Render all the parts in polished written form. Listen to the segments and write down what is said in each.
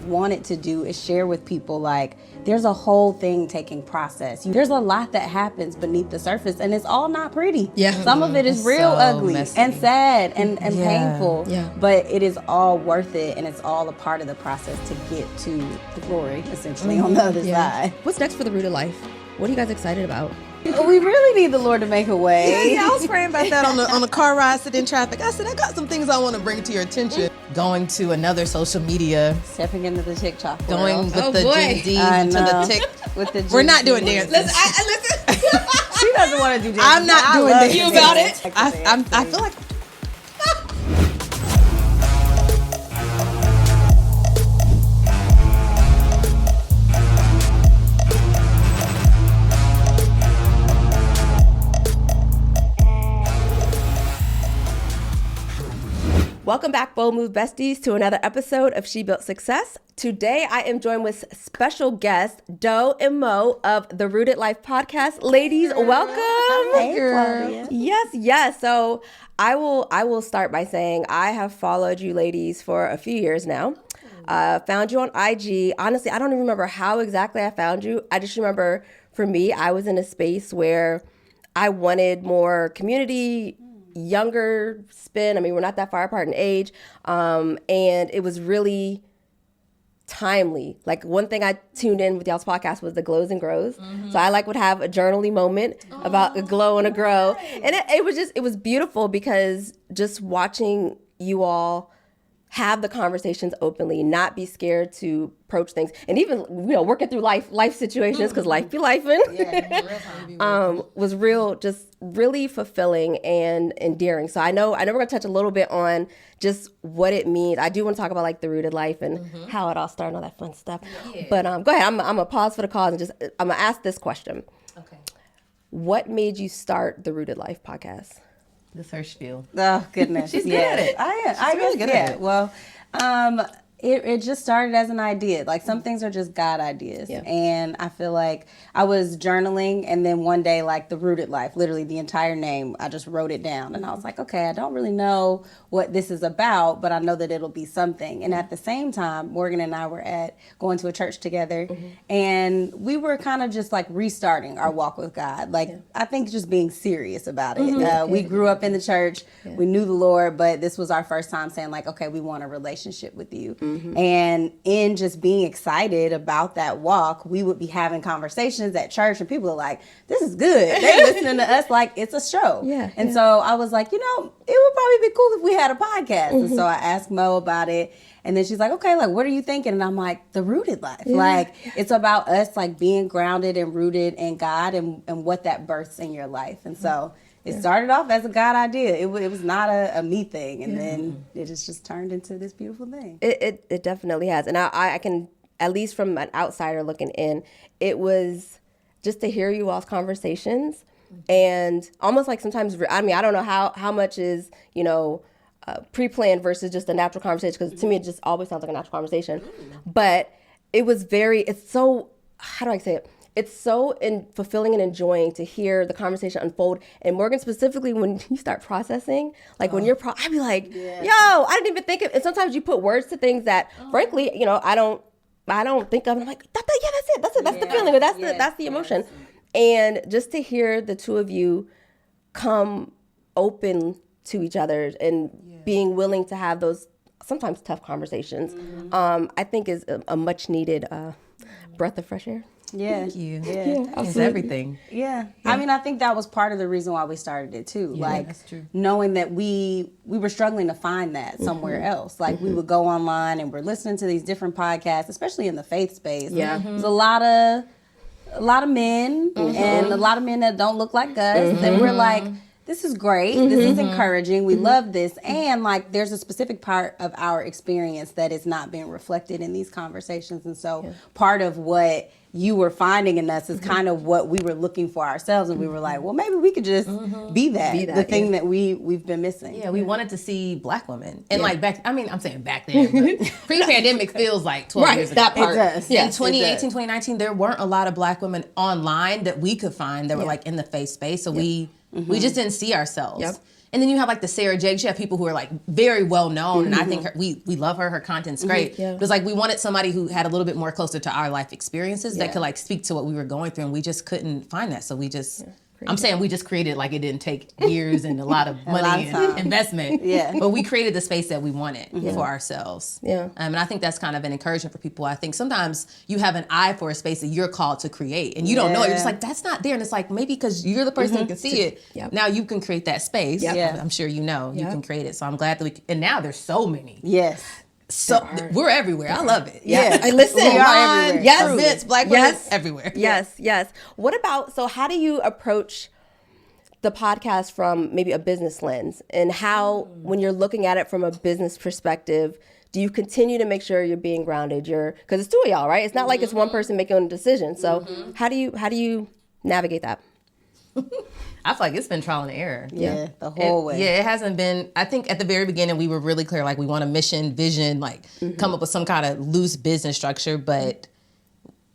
wanted to do is share with people, like, there's a whole thing taking process. There's a lot that happens beneath the surface, and it's all not pretty. Yeah. Some of it is real ugly messy. and sad and painful. Yeah. But it is all worth it, and it's all a part of the process to get to the glory, essentially, on the other side. What's next for the Rooted Life? What are you guys excited about? We really need the Lord to make a way. Yeah, I was praying about that on the car ride, sitting in traffic. I said, I got some things I want to bring to your attention. Going to another social media. Stepping into the TikTok world. Going with the Gen Z I to know. the Tik. With the We're Gen not Z. doing dances. Listen. She doesn't want to do dances. I'm not I doing love dances. to You about dance. it? I feel like. Welcome back, Bold Move Besties, to another episode of She Built Success. Today, I am joined with special guests, Do and Mo of the Rooted Life podcast. Ladies, welcome. Hey, Claudia. Yes. So I will start by saying I have followed you ladies for a few years now. Found you on IG. Honestly, I don't even remember how exactly I found you. I just remember, for me, I was in a space where I wanted more community, younger spin. I mean, we're not that far apart in age. And it was really timely. Like, one thing I tuned in with y'all's podcast was the glows and grows. Mm-hmm. So I would have a journaling moment about a glow and a grow. And it was beautiful, because just watching you all have the conversations openly, not be scared to approach things, and even working through life situations, because life be lifing. Was really fulfilling and endearing. So I know we're gonna touch a little bit on just what it means. I do want to talk about the Rooted Life and how it all started, and all that fun stuff. Yeah. But go ahead. I'm gonna pause for the cause and I'm gonna ask this question. Okay. What made you start the Rooted Life podcast? The search spiel. Oh, goodness. She's good at it. I really good at it. Well, it just started as an idea. Like, some things are just God ideas. Yeah. And I feel like I was journaling, and then one day, like, the Rooted Life, literally the entire name, I just wrote it down. And I was like, okay, I don't really know what this is about, but I know that it'll be something. And at the same time, Morgan and I were going to a church together, and we were kind of just like restarting our walk with God. Like, I think just being serious about it. We grew up in the church. Yeah. We knew the Lord, but this was our first time saying, like, okay, we want a relationship with you. And in just being excited about that walk, we would be having conversations at church, and people are like, this is good. They're listening to us like it's a show. Yeah. And so I was like, it would probably be cool if we had a podcast. And so I asked Mo about it. And then she's like, okay, like, what are you thinking? And I'm like, the Rooted Life. Yeah. Like, it's about us, like, being grounded and rooted in God and what that births in your life. And so it started off as a God idea. It was not a me thing. And then it just turned into this beautiful thing. It definitely has. And I can, at least from an outsider looking in, it was just to hear you all's conversations, and almost like sometimes, I mean, I don't know how much is, pre-planned versus just a natural conversation, because to me it just always sounds like a natural conversation. But it was it's so, how do I say it? It's so fulfilling and enjoying to hear the conversation unfold. And Morgan, specifically, when you start processing, like when I'd be like, yo, I didn't even think of it. And sometimes you put words to things that, frankly, I don't think of. And I'm like, that's it. That's the feeling. Or that's the emotion. And just to hear the two of you come open to each other and being willing to have those sometimes tough conversations, I think is a much needed breath of fresh air. Yeah. Thank you. Yeah. It's everything. Yeah. I mean, I think that was part of the reason why we started it too. Yeah, like, that's true. Knowing that we were struggling to find that somewhere else. Like, we would go online and we're listening to these different podcasts, especially in the faith space. Yeah. There's a lot of men and a lot of men that don't look like us. And we're like, this is great. This is encouraging. We love this. And like, there's a specific part of our experience that is not being reflected in these conversations. And so part of what you were finding in us is kind of what we were looking for ourselves. And we were like, well, maybe we could just be that the thing that we've been missing. Yeah, we wanted to see Black women. And like I'm saying back then, but pre-pandemic feels like 12 years ago. That part. It does. In 2018, 2019, there weren't a lot of Black women online that we could find that were like in the faith space. So we just didn't see ourselves. And then you have like the Sarah Jakes. You have people who are like very well known, and I think we love her. Her content's great. Yeah. It was like we wanted somebody who had a little bit more closer to our life experiences that could like speak to what we were going through, and we just couldn't find that. So we just. I'm saying we just created like it didn't take years and a lot of money and investment. But we created the space that we wanted for ourselves. And I think that's kind of an encouragement for people. I think sometimes you have an eye for a space that you're called to create and you don't know it. You're just like, that's not there. And it's like, maybe because you're the person who can see it. Now you can create that space. I'm sure you know you can create it. So I'm glad that and now there's so many. So we're everywhere. I love it. I listen. We are everywhere. Yes. Events, Black women, everywhere. Yes. What about, so how do you approach the podcast from maybe a business lens, and how, when you're looking at it from a business perspective, do you continue to make sure you're being grounded? Because it's two of y'all, right? It's not like it's one person making a decision. So how do you navigate that? I feel like it's been trial and error. The whole way. Yeah, it hasn't been. I think at the very beginning we were really clear, like we want a mission, vision, like come up with some kind of loose business structure, but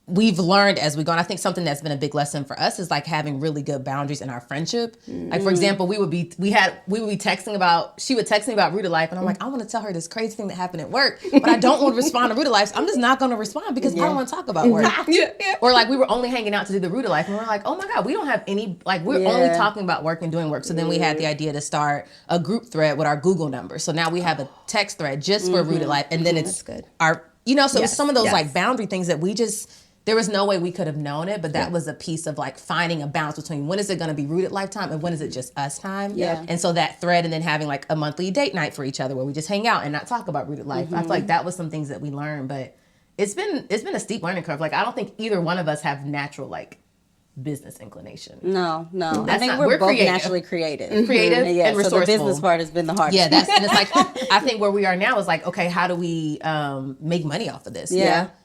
we've learned as we go, and I think something that's been a big lesson for us is like having really good boundaries in our friendship. Like for example, we would be texting about, she would text me about Rooted Life, and I'm like, I want to tell her this crazy thing that happened at work, but I don't want to respond to Rooted Life. So I'm just not going to respond because I don't want to talk about work. Or like we were only hanging out to do the Rooted Life, and we're like, oh my God, we don't have any, like we're only talking about work and doing work. So then we had the idea to start a group thread with our Google number. So now we have a text thread just for Rooted Life, and then it's our, so it's some of those like boundary things that we just, there was no way we could have known it, but that was a piece of like finding a balance between when is it going to be Rooted Lifetime and when is it just us time. And so that thread, and then having like a monthly date night for each other where we just hang out and not talk about Rooted Life. I feel like that was some things that we learned, but it's been a steep learning curve. Like I don't think either one of us have natural like business inclination. No. I think we're both naturally creative. And resourceful. So the business part has been the hardest. And it's like, I think where we are now is like, okay, how do we make money off of this?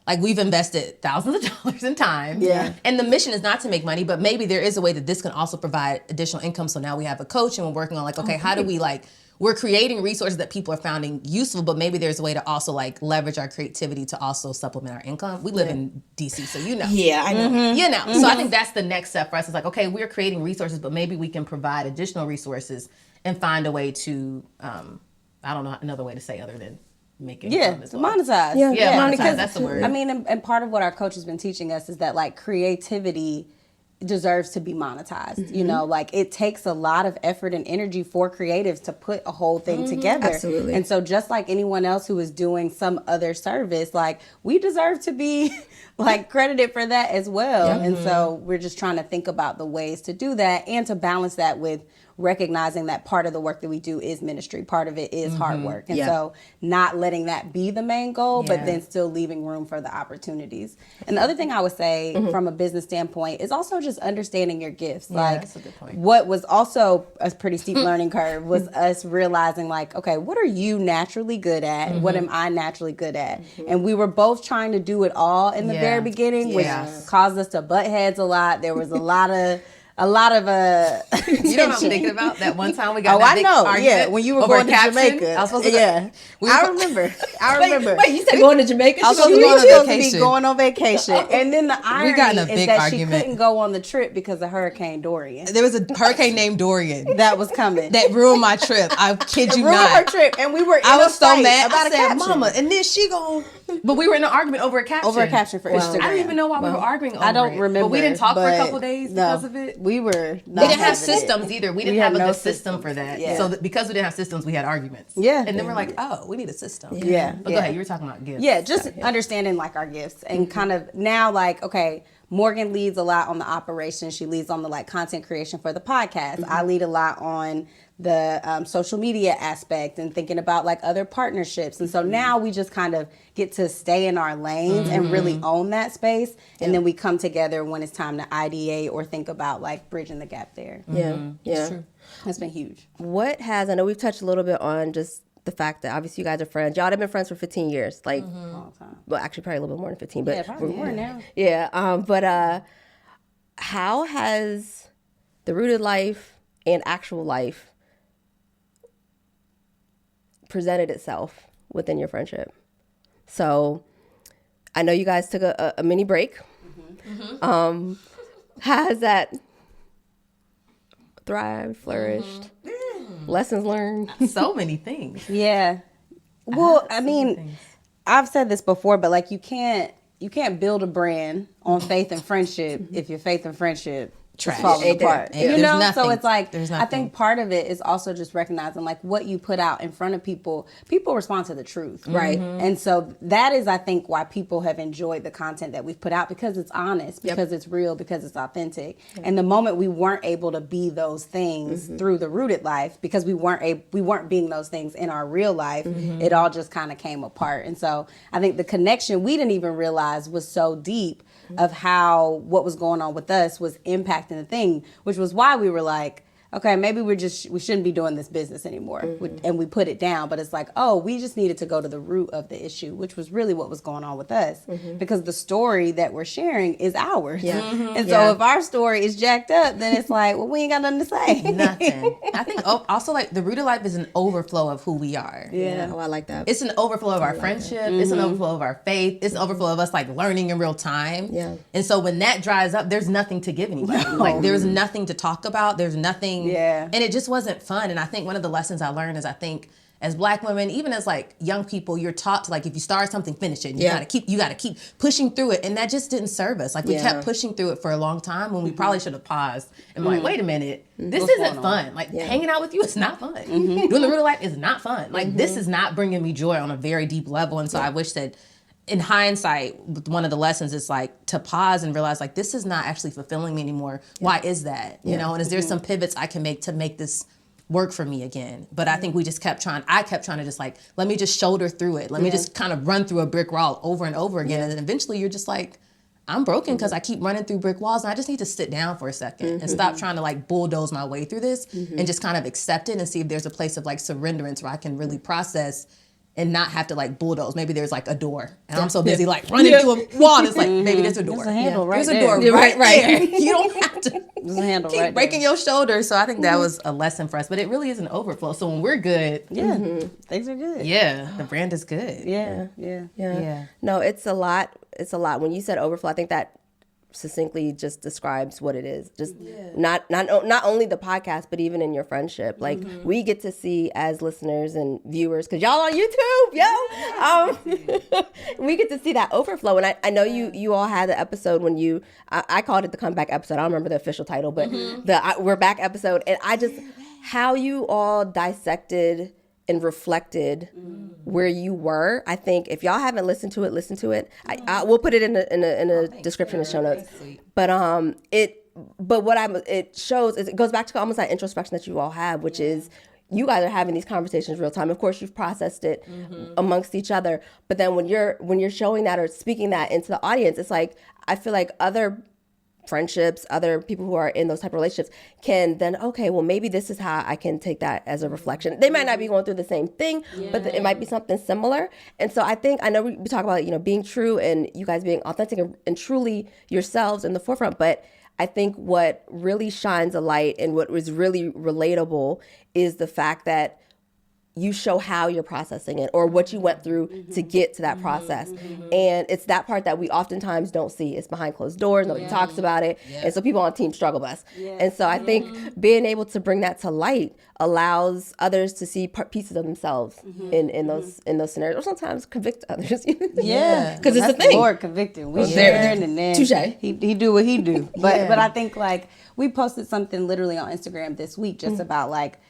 Like we've invested thousands of dollars in time. And the mission is not to make money, but maybe there is a way that this can also provide additional income. So now we have a coach and we're working on like, okay, how do we like, we're creating resources that people are finding useful, but maybe there's a way to also like leverage our creativity to also supplement our income. We live in DC, so you know. I know. So I think that's the next step for us. Is like, okay, we're creating resources, but maybe we can provide additional resources and find a way to, I don't know another way to say other than make income as well. Monetize. Monetize, because that's the word. I mean, and part of what our coach has been teaching us is that like creativity deserves to be monetized. You know, like it takes a lot of effort and energy for creatives to put a whole thing together. Absolutely. And so just like anyone else who is doing some other service, like we deserve to be like credited for that as well. And so we're just trying to think about the ways to do that and to balance that with recognizing that part of the work that we do is ministry. Part of it is hard work. And so not letting that be the main goal, but then still leaving room for the opportunities. And the other thing I would say from a business standpoint is also just understanding your gifts. Like that's a good point. What was also a pretty steep learning curve was us realizing like, okay, what are you naturally good at? What am I naturally good at? And we were both trying to do it all in the very beginning, which caused us to butt heads a lot. There was a lot of you know what I'm thinking about? That one time we got that big argument when you were going to caption. Jamaica. I was supposed to I remember. Wait, you said going to Jamaica? I was supposed to be going on vacation. And then the irony is that she couldn't go on the trip because of Hurricane Dorian. There was a hurricane named Dorian that was coming. That ruined my trip. I kid you not. Ruined her trip. And we were I was so mad. About I said, Mama, and then she go. But we were in an argument over a caption. Over a caption for Instagram. I don't even know why we were arguing over it. I don't remember. But we didn't talk for a couple days because of it. We were not. We didn't have systems either. We didn't have a good system for that. So because we didn't have systems, we had arguments. And then we're like, oh, we need a system. But go ahead. You were talking about gifts. Yeah, just understanding like our gifts and kind of now like, okay, Morgan leads a lot on the operation. She leads on the like content creation for the podcast. I lead a lot on the social media aspect and thinking about like other partnerships. And so now we just kind of get to stay in our lanes and really own that space. And then we come together when it's time to ideate or think about like bridging the gap there. It's true. That's been huge. I know we've touched a little bit on just the fact that obviously you guys are friends. Y'all have been friends for 15 years. Like, long time. Well, actually probably a little bit more than 15. But probably more now. But how has the Rooted Life and actual life presented itself within your friendship? So I know you guys took a mini break. How has that thrived, flourished? Lessons learned. So many things. Yeah. Well, I mean, I've said this before, but like you can't build a brand on faith and friendship if your faith and friendship Trash. falling apart. You You know, nothing. so it's like There's I think part of it is also just recognizing like what you put out in front of people. People respond to the truth, Right. And so that is, I think, why people have enjoyed the content that we've put out, because it's honest, because it's real, because it's authentic. And the moment we weren't able to be those things through the rooted life, because we weren't being those things in our real life, it all just kind of came apart. And so I think the connection we didn't even realize was so deep of how what was going on with us was impacting the thing, which was why we were like, okay, maybe we shouldn't be doing this business anymore. And we put it down. But it's like, oh, we just needed to go to the root of the issue, which was really what was going on with us. Because the story that we're sharing is ours. And so if our story is jacked up, then it's like, well, we ain't got nothing to say. Nothing. I think also like the rooted life is an overflow of who we are. Yeah. Oh, I like that. It's an overflow of our friendship. It's an overflow of our faith. It's an overflow of us like learning in real time. Yeah. And so when that dries up, there's nothing to give anybody. Like there's nothing to talk about. There's nothing. Yeah. And it just wasn't fun. And I think one of the lessons I learned is I think as Black women, even as like young people, you're taught to like, if you start something, finish it. You gotta keep pushing through it. And that just didn't serve us. Like we kept pushing through it for a long time when we probably should have paused and been like, wait a minute, this isn't fun. Like hanging out with you is not fun. Doing the rooted life is not fun. Like this is not bringing me joy on a very deep level. And so I wish that in hindsight, one of the lessons is like to pause and realize like this is not actually fulfilling me anymore. Why is that? You know, and is there some pivots I can make to make this work for me again? But I think I kept trying to just like, let me just shoulder through it. Let me just kind of run through a brick wall over and over again. And then eventually you're just like, I'm broken because I keep running through brick walls and I just need to sit down for a second and stop trying to like bulldoze my way through this and just kind of accept it and see if there's a place of like surrenderance where I can really process and not have to like bulldoze. Maybe there's like a door. And I'm so busy like running through a wall. And it's like, maybe there's a door. There's a handle right There's a there. door right there. You don't have to There's a handle keep right breaking your shoulder. So I think that was a lesson for us. But it really is an overflow. So when we're good, things are good. the brand is good. Yeah. No, it's a lot. It's a lot. When you said overflow, I think that succinctly just describes what it is. Just not only the podcast, but even in your friendship. Like we get to see as listeners and viewers, because y'all on YouTube, we get to see that overflow. And I know you all had the episode when I called it the comeback episode. I don't remember the official title, but the We're Back episode. And I just, how you all dissected and reflected where you were. I think if y'all haven't listened to it, listen to it. I will put it in a description and show notes. But it shows is it goes back to almost that introspection that you all have, which is you guys are having these conversations real time. Of course, you've processed it amongst each other, but then when you're showing that or speaking that into the audience, it's like I feel like other friendships, other people who are in those type of relationships can then, okay, well, maybe this is how I can take that as a reflection. They might not be going through the same thing, but it might be something similar. And so I know we talk about, being true and you guys being authentic and truly yourselves in the forefront. But I think what really shines a light and what was really relatable is the fact that you show how you're processing it or what you went through to get to that process. And it's that part that we oftentimes don't see. It's behind closed doors. Nobody talks about it. And so people on Team Struggle Bus. And so I think being able to bring that to light allows others to see pieces of themselves in those scenarios, or sometimes convict others. Because it's a thing. Lord convicted. We sharing and then Touché. He do what he do. But I think like we posted something literally on Instagram this week just about like,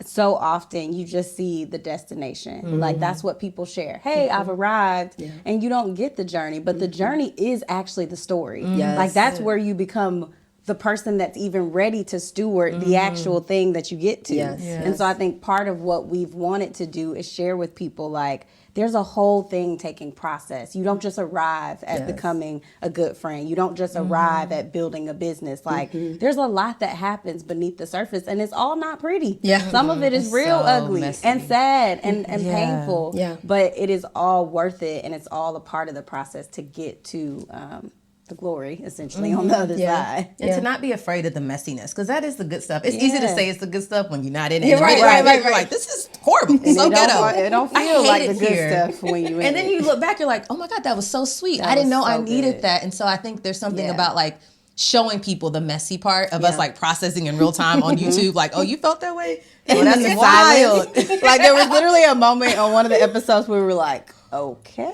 so often you just see the destination. Like that's what people share. Hey, I've arrived, and you don't get the journey, but the journey is actually the story. Like that's where you become the person that's even ready to steward the actual thing that you get to. And so I think part of what we've wanted to do is share with people like there's a whole thing taking process. You don't just arrive at becoming a good friend. You don't just arrive at building a business. Like there's a lot that happens beneath the surface, and it's all not pretty. Some of it is real ugly messy and sad and painful. But it is all worth it, and it's all a part of the process to get to the glory, essentially, on the other side. And to not be afraid of the messiness, because that is the good stuff. It's easy to say it's the good stuff when you're not in it. Right. You're like, this is horrible. So ghetto. It don't feel like the good stuff when you in And then you look back, you're like, oh my God, that was so sweet. I didn't know I needed that. And so I think there's something about like showing people the messy part of us like processing in real time on YouTube. Like, oh, you felt that way? Oh, that's wild. Like there was literally a moment on one of the episodes where we were like, okay.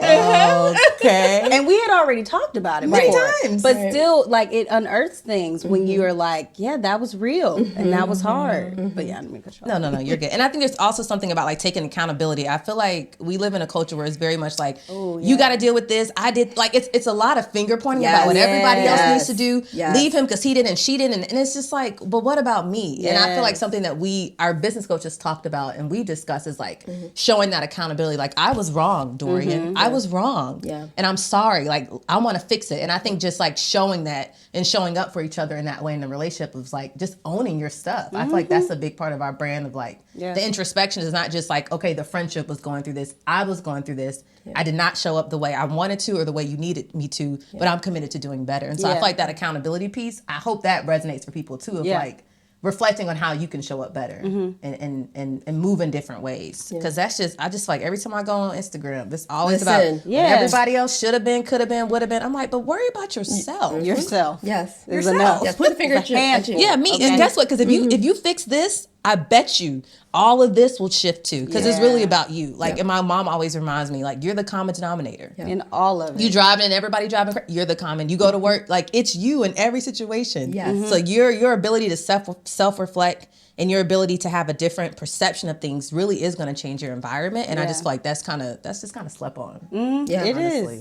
And we had already talked about it many before, times. but still, like, it unearths things when you are like, yeah, that was real and that was hard. But yeah, I didn't control. No, you're good. And I think there's also something about like taking accountability. I feel like we live in a culture where it's very much like, you got to deal with this. I did. Like it's a lot of finger pointing about what everybody else needs to do. Leave him because he didn't, she didn't, and it's just like, but what about me? And I feel like something that our business coaches talked about and we discussed is like showing that accountability. Like I was wrong, Dorian. I was wrong. Yeah. And I'm sorry. Like I want to fix it. And I think just like showing that and showing up for each other in that way in the relationship is like just owning your stuff. I feel like that's a big part of our brand of like the introspection is not just like, okay, the friendship was going through this. I was going through this. I did not show up the way I wanted to or the way you needed me to, but I'm committed to doing better. And so I feel like that accountability piece, I hope that resonates for people too of like reflecting on how you can show up better and move in different ways. Because that's just, I just like every time I go on Instagram, it's always about everybody else should have been, could have been, would have been. I'm like, but worry about yourself. Yourself. Yes. There's enough. Yes. Put the finger at you. Yeah, me. Okay. And guess what? Because if you fix this, I bet you all of this will shift too. Because it's really about you. Like, and my mom always reminds me, like, you're the common denominator. In all of it. You driving and everybody driving, you're the common. You go to work, like, it's you in every situation. Yes. So your ability to self-reflect and your ability to have a different perception of things really is going to change your environment. And I just feel like that's just kind of slept on. It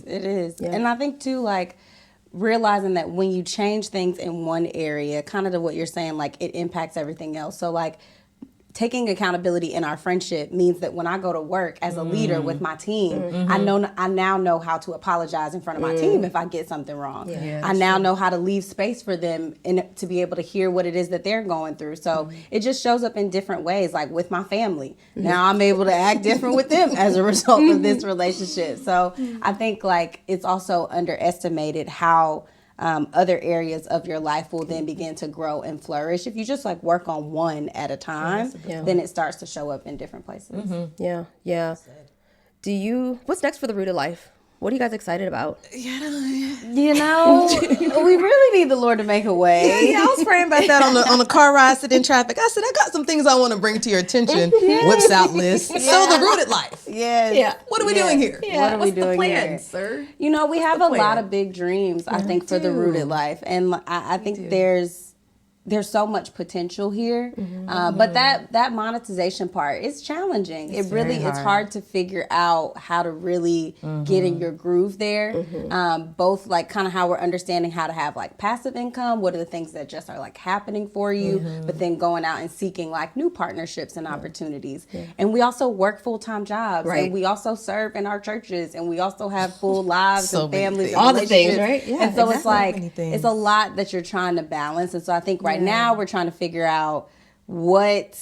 is. Yeah. And I think too, like, realizing that when you change things in one area, kind of to what you're saying, like it impacts everything else. So like taking accountability in our friendship means that when I go to work as a leader with my team, I now know how to apologize in front of my team if I get something wrong. I now know how to leave space for them and to be able to hear what it is that they're going through. So it just shows up in different ways, like with my family. Now I'm able to act different with them as a result of this relationship. So I think like it's also underestimated how other areas of your life will then begin to grow and flourish. If you just like work on one at a time, then it starts to show up in different places. Yeah. What's next for the Rooted Life? What are you guys excited about? You know, we really need the Lord to make a way. Yeah, I was praying about that on the car ride, sitting in traffic. I said, I got some things I want to bring to your attention. Whips out list. So the Rooted Life. Yes. Yeah. What are we doing here? What are we doing the plan, here? Sir? You know, we have a lot of big dreams, I think, for the Rooted Life. And I think there's so much potential here. But that monetization part is challenging. It's hard to figure out how to really get in your groove there. Both like kind of how we're understanding how to have like passive income, what are the things that just are like happening for you, but then going out and seeking like new partnerships and opportunities. And we also work full-time jobs, and we also serve in our churches, and we also have full lives and families and all the things, right? Yeah, and so it's like it's a lot that you're trying to balance. And so I think right now we're trying to figure out what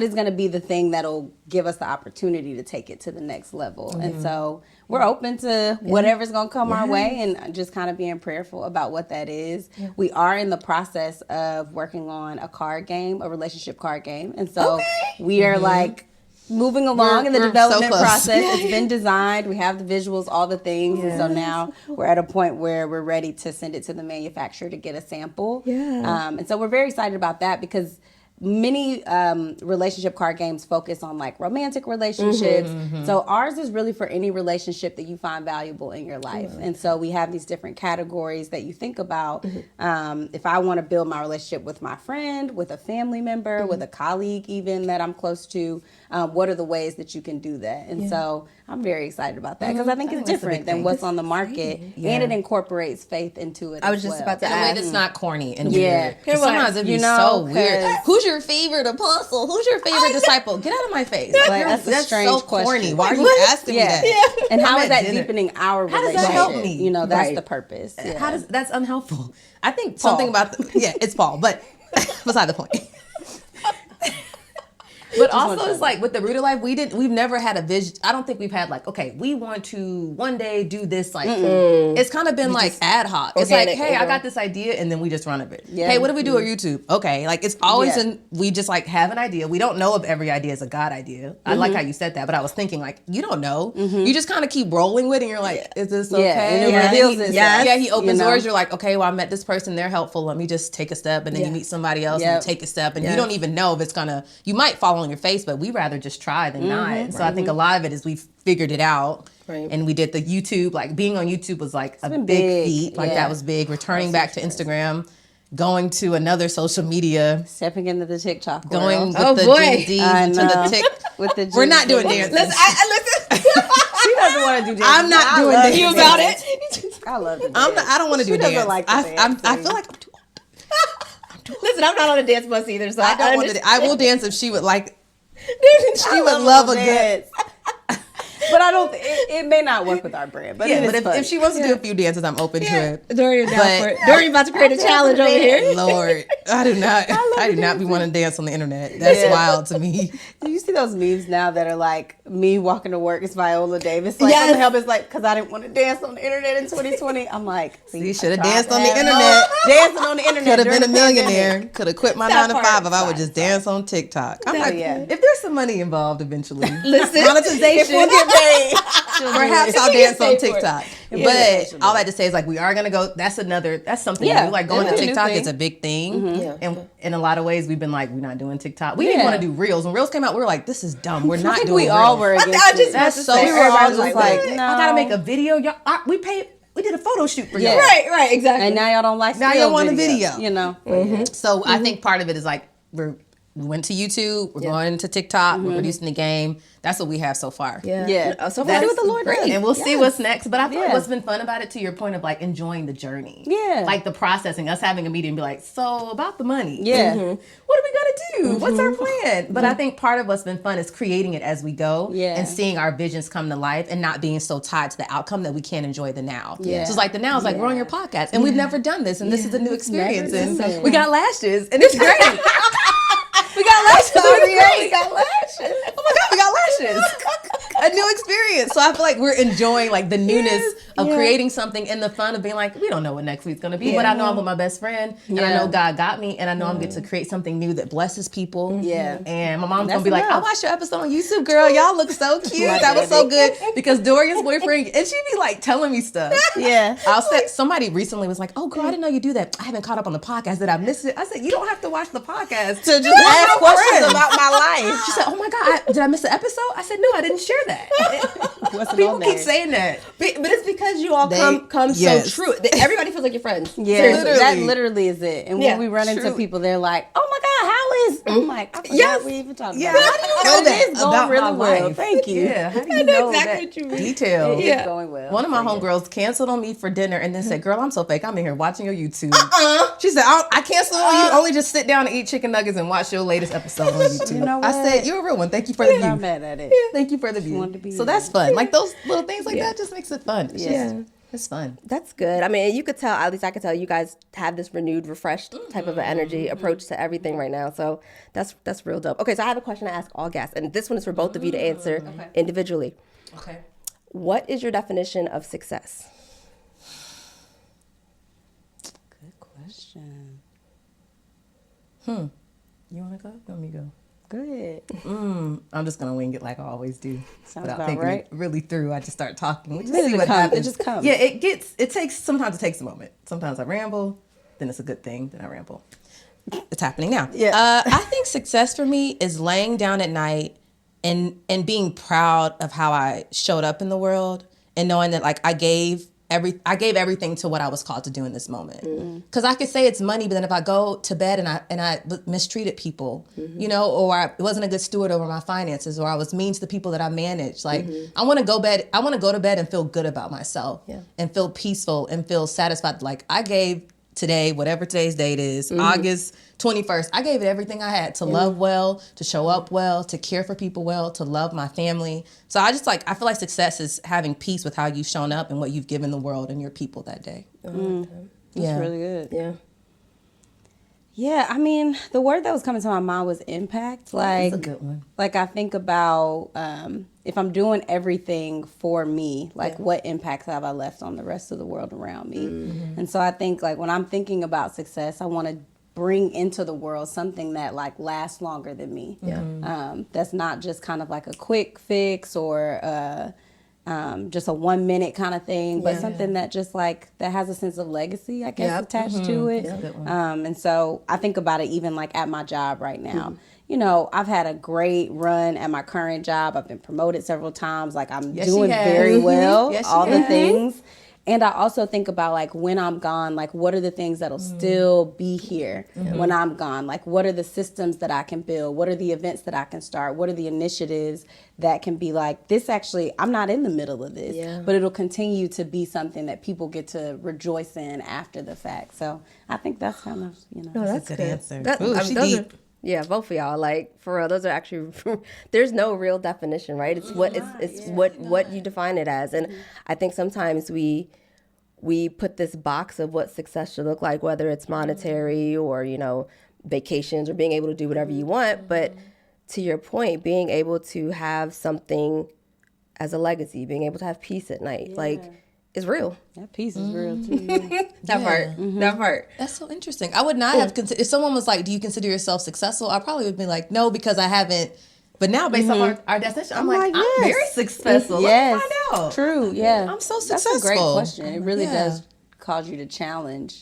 is going to be the thing that'll give us the opportunity to take it to the next level. And so we're open to whatever's going to come our way, and just kind of being prayerful about what that is. We are in the process of working on a card game, a relationship card game. And so we are like moving along in the development process. It's been designed. We have the visuals, all the things. And so now we're at a point where we're ready to send it to the manufacturer to get a sample. And so we're very excited about that, because many relationship card games focus on like romantic relationships. So ours is really for any relationship that you find valuable in your life. And so we have these different categories that you think about. If I want to build my relationship with my friend, with a family member, with a colleague even that I'm close to, what are the ways that you can do that? And so I'm very excited about that, because I think it's different than what's on the market, and it incorporates faith into it. I was just about to in ask. a way that's not corny and weird. Sometimes it'd be so weird. Who's your favorite apostle? Who's your favorite disciple? Get out of my face. Like, that's a strange so question. corny. Why are you asking me that? And how is that deepening our relationship? How does that help me? You know, that's the purpose. That's unhelpful. I think something about it's Paul, but beside the point. But also, it's like with the Rooted Life, we've never had a vision. I don't think we've had like, okay, we want to one day do this. Like, it's kind of been like ad hoc. It's like, hey, I got this idea, and then we just run with it. Yeah. Hey, what do we do with YouTube? Okay, like it's always we just like have an idea. We don't know if every idea is a God idea. I like how you said that, but I was thinking like, you don't know. You just kind of keep rolling with it, and you're like, is this okay? And it reveals itself. Yeah, he opens doors. You're like, okay, well, I met this person. They're helpful. Let me just take a step, and then you meet somebody else and you take a step, and you don't even know if it's gonna. You might fall on your face, but we rather just try than not. So I think a lot of it is we've figured it out, and we did the YouTube. Like being on YouTube was like a big feat. Like that was big. Returning back to Instagram, going to another social media, stepping into the TikTok world. Going with the Gen Z to the Tik. With the We're not doing dances. Listen. She doesn't want to do dances. I'm not doing dances. You about it? I love it. I don't want to do dance. Like I feel like I'm too old. Listen, I'm not on a dance bus either, so I will dance if she would like. She would love a good. But I don't. It may not work with our brand. But yeah, but if she wants to do a few dances, I'm open to it. Dorian down for it. Dorian about to create a challenge over here. Lord, I do not be wanting to dance on the internet. That's wild to me. Do you see those memes now that are like me walking to work? It's Viola Davis. Like, what the hell is like? Because I didn't want to dance on the internet in 2020. I'm like, see, should have danced on the internet. Dancing on the internet. Could have been a millionaire. Could have quit my 9 to 5 if I would just dance on TikTok. I'm like, if there's some money involved eventually, listen, monetization. Perhaps I'll dance on TikTok. But all I have to say is like we are gonna go. That's something new. Like going to TikTok is a big thing. And in a lot of ways we've been like, we're not doing TikTok. We didn't want to do Reels. When Reels came out, we were like, this is dumb. We're not doing Reels. We all were against it. That's so we were all just like, no. I gotta make a video. We did a photo shoot for you. Right, exactly. And now y'all don't like now y'all want a video. You know. So I think part of it is like we went to YouTube, we're going to TikTok, we're producing the game. That's what we have so far. Yeah. So far, what the Lord does. And we'll see what's next. But I feel like what's been fun about it, to your point of like enjoying the journey. Yeah. Like the processing, us having a meeting and be like, so about the money. Yeah. What are we going to do? What's our plan? But I think part of what's been fun is creating it as we go and seeing our visions come to life and not being so tied to the outcome that we can't enjoy the now. Yeah. So it's like the now is like, we're on your podcast and we've never done this and this is a new experience. And we got lashes and it's great. We got lashes. We got lashes. Oh my God, we got lashes. A new experience. So I feel like we're enjoying like the newness of creating something and the fun of being like, we don't know what next week's gonna be, but I know I'm with my best friend and I know God got me and I know I'm going to create something new that blesses people. Yeah. And my mom's gonna be like, I watched your episode on YouTube, girl. Y'all look so cute. That was so good. Because Dorian's boyfriend, and she'd be like telling me stuff. Yeah. Somebody recently was like, oh girl, I didn't know you do that. I haven't caught up on the podcast. Did I miss it? I said, you don't have to watch the podcast to just ask questions about my life. She said, oh my God, did I miss an episode? I said, no, I didn't share that. People keep saying that. But it's because you all come so true. Everybody feels like your friends. Yeah, seriously. That literally is it. And when we run into people, they're like, oh my God, how is? I'm like, I forgot we even talked about how do you know that it's going really well. Thank you. Yeah, how do you know exactly that what you mean. detail? It's going well. One of my homegirls canceled on me for dinner and then said, girl, I'm so fake. I'm in here watching your YouTube. She said, I canceled on you. Only just sit down and eat chicken nuggets and watch your latest episode on YouTube. You know what? I said, you're a real one. Thank you for the view. I'm mad at it. Thank you for the view. So that's fun. Like those little things like that just makes it fun. It's fun. That's good. I mean, you could tell, at least I could tell, you guys have this renewed, refreshed type of an energy approach to everything right now. So that's real dope. Okay, so I have a question to ask all guests, and this one is for both of you to answer individually. Okay. What is your definition of success? Good question. You want to go? You want me to go? Good. I'm just gonna wing it like I always do. Sounds without about thinking right. Really through. I just start talking. We just see what happens. It just comes. Yeah, sometimes it takes a moment. Sometimes I ramble, then it's a good thing, then I ramble. It's happening now. Yeah. I think success for me is laying down at night and being proud of how I showed up in the world and knowing that like I gave everything to what I was called to do in this moment. Because I could say it's money, but then if I go to bed and I mistreated people, you know, or I wasn't a good steward over my finances, or I was mean to the people that I managed, like I want to go to bed and feel good about myself and feel peaceful and feel satisfied. Like I gave today, whatever today's date is, August 21st, I gave it everything I had to love well, to show up well, to care for people well, to love my family. So I feel like success is having peace with how you've shown up and what you've given the world and your people that day. That's really good. Yeah, I mean, the word that was coming to my mind was impact. Like, That's a good one. Like I think about if I'm doing everything for me, like what impacts have I left on the rest of the world around me? Mm-hmm. And so I think like when I'm thinking about success, I want to bring into the world something that like lasts longer than me. Yeah. That's not just kind of like a quick fix or just a 1 minute kind of thing, but something that just like that has a sense of legacy, I guess, attached to it. And so I think about it even like at my job right now. You know, I've had a great run at my current job. I've been promoted several times. Like I'm doing very well, all the things. And I also think about like when I'm gone, like what are the things that'll still be here when I'm gone? Like what are the systems that I can build? What are the events that I can start? What are the initiatives that can be like, this actually, I'm not in the middle of this, but it'll continue to be something that people get to rejoice in after the fact. So I think that's kind of, you know. No, that's a good answer. She deep. Yeah, both of y'all. Like for real, those are actually. There's no real definition, right? It's what you define it as, and I think sometimes we put this box of what success should look like, whether it's monetary or vacations or being able to do whatever you want. But to your point, being able to have something as a legacy, being able to have peace at night, like is real. That peace is real too. That part. That's so interesting. I would not have considered, if someone was like, do you consider yourself successful? I probably would be like, no, because I haven't. But now based on our definition, I'm like, I'm very successful. Yes. Let's find out. True. Yeah. I'm so successful. That's a great question. It really does cause you to challenge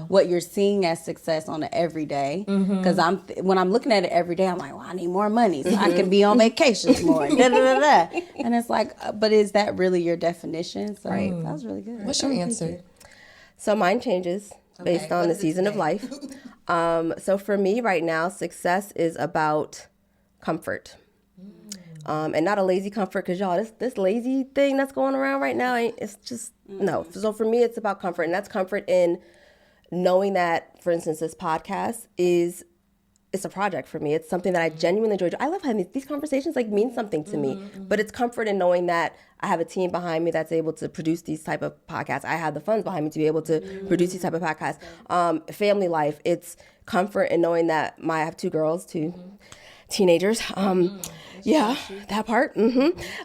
what you're seeing as success on an everyday. Because when I'm looking at it every day, I'm like, well, I need more money so I can be on vacations more. And it's like, but is that really your definition? So that was really good. What's your answer? So mine changes based on the season of life. So for me right now, success is about comfort. And not a lazy comfort, because y'all, this lazy thing that's going around right now, it's just, no. So for me, it's about comfort, and that's comfort in knowing that, for instance, this podcast it's a project for me. It's something that I genuinely enjoy. I love having these conversations, like mean something to me, but it's comfort in knowing that I have a team behind me that's able to produce these type of podcasts. I have the funds behind me to be able to produce these type of podcasts. Family life, it's comfort in knowing that I have two girls, two teenagers. That part.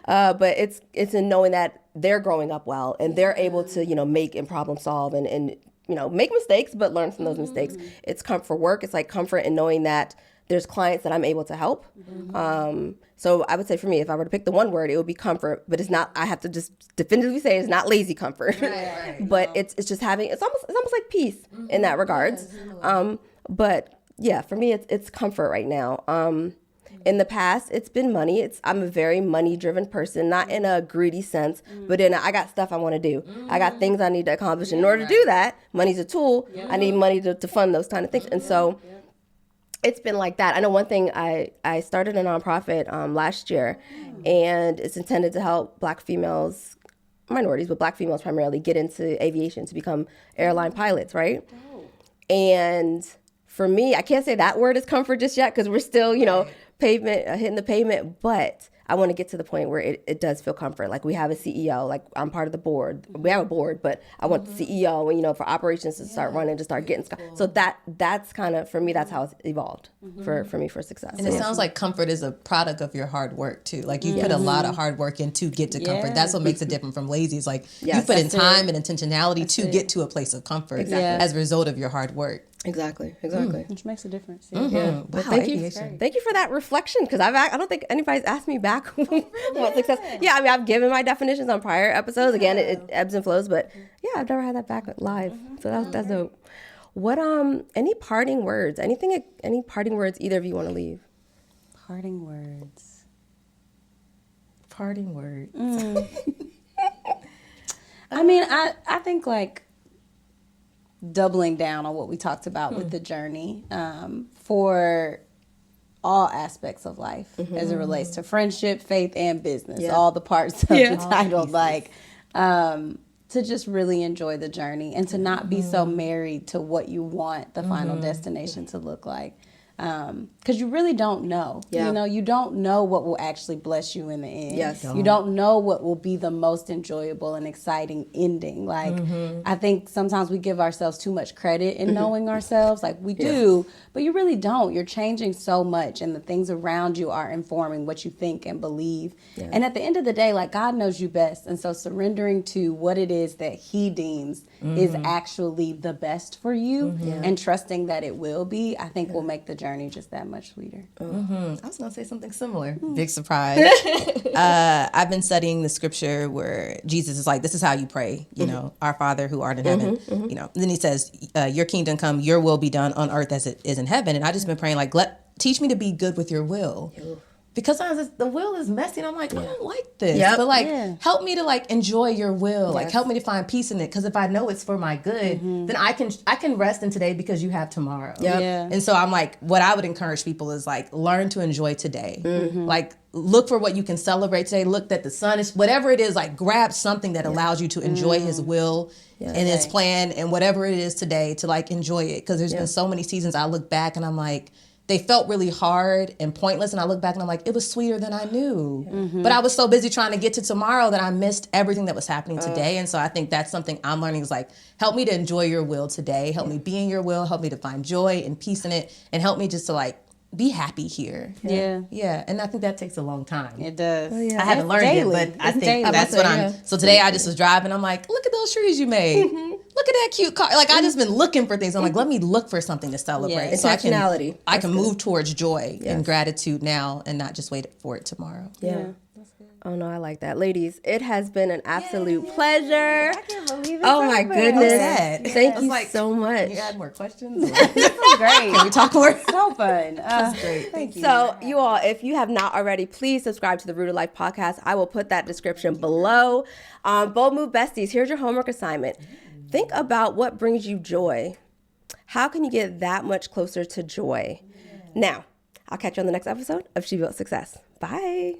But it's in knowing that they're growing up well and they're able to, make and problem solve and make mistakes, but learn from those mistakes. It's comfort for work. It's like comfort in knowing that there's clients that I'm able to help. So I would say for me, if I were to pick the one word, it would be comfort, but it's not, I have to just definitively say it's not lazy comfort, but it's just having, it's almost like peace in that regards. But yeah, for me, it's comfort right now. In the past, it's been money. I'm a very money-driven person, not in a greedy sense, but in I got stuff I want to do. I got things I need to accomplish. In order to do that, money's a tool. I need money to fund those kind of things. And so it's been like that. I know one thing, I started a nonprofit last year, and it's intended to help Black females, minorities, but Black females primarily, get into aviation to become airline pilots, right? And for me, I can't say that word is comfort just yet because we're still, hitting the pavement, but I want to get to the point where it does feel comfort. Like we have a CEO, like I'm part of the board. We have a board, but I want the CEO, and, for operations to start running, to start getting. So that's kind of, for me, that's how it's evolved for me for success. And it sounds like comfort is a product of your hard work too. Like you put a lot of hard work in to get to comfort. That's what makes it different from lazy. It's like you put in time and intentionality to get to a place of comfort as a result of your hard work. Exactly. Which makes a difference. Yeah. Well, thank you for that reflection, because I don't think anybody's asked me back what success. Yeah, I mean, I've given my definitions on prior episodes. Again, it ebbs and flows, but yeah, I've never had that back live. So that's dope. What any parting words? Any parting words either of you want to leave? Parting words. I mean, I think like doubling down on what we talked about with the journey for all aspects of life as it relates to friendship, faith, and business, all the parts of the title, like to just really enjoy the journey and to not be so married to what you want the final destination to look like. Because you really don't know. Yeah. You know, you don't know what will actually bless you in the end. Yes. You don't know what will be the most enjoyable and exciting ending. Like, I think sometimes we give ourselves too much credit in knowing ourselves. Like, we do, but you really don't. You're changing so much, and the things around you are informing what you think and believe. Yeah. And at the end of the day, like, God knows you best. And so surrendering to what it is that he deems is actually the best for you and trusting that it will be, I think will make the journey just that much sweeter. I was going to say something similar. Big surprise. I've been studying the scripture where Jesus is like, this is how you pray, you know, our Father who art in heaven, you know. And then he says, your kingdom come, your will be done on earth as it is in heaven. And I just been praying like, teach me to be good with your will. Because sometimes the will is messy and I'm like, I don't like this. But like, help me to like enjoy your will. Like help me to find peace in it. Because if I know it's for my good, then I can rest in today because you have tomorrow. And so I'm like, what I would encourage people is like, learn to enjoy today. Like look for what you can celebrate today. Look that the sun is, whatever it is, like grab something that allows you to enjoy his will and his plan and whatever it is today to like enjoy it. Because there's been so many seasons I look back and I'm like, they felt really hard and pointless. And I look back and I'm like, it was sweeter than I knew. But I was so busy trying to get to tomorrow that I missed everything that was happening today. And so I think that's something I'm learning is like, help me to enjoy your will today. Help me be in your will. Help me to find joy and peace in it. And help me just to like, be happy here. Yeah. And I think that takes a long time. It does. I haven't learned it, but I think that's what I'm. So today I just was driving. I'm like, look at those trees you made. Look at that cute car. Like I just been looking for things. I'm like, let me look for something to celebrate. So intentionality. I can move towards joy and gratitude now and not just wait for it tomorrow. Yeah. Oh no, I like that. Ladies, it has been an absolute pleasure. I can't believe it. Oh my goodness. Thank you like, so much. You had more questions? This was great. Can we talk more? So fun. That's great. Thank you. So you all, if you have not already, please subscribe to the Rooted Life podcast. I will put that description below. Bold Move Besties, here's your homework assignment. Think about what brings you joy. How can you get that much closer to joy? Now, I'll catch you on the next episode of She Built Success. Bye.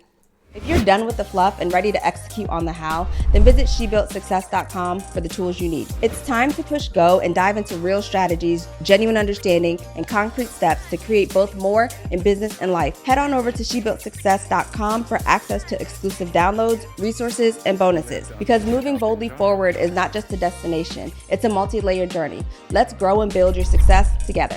If you're done with the fluff and ready to execute on the how, then visit shebuiltsuccess.com for the tools you need. It's time to push go and dive into real strategies, genuine understanding, and concrete steps to create both more in business and life. Head on over to shebuiltsuccess.com for access to exclusive downloads, resources, and bonuses. Because moving boldly forward is not just a destination, it's a multi-layered journey. Let's grow and build your success together.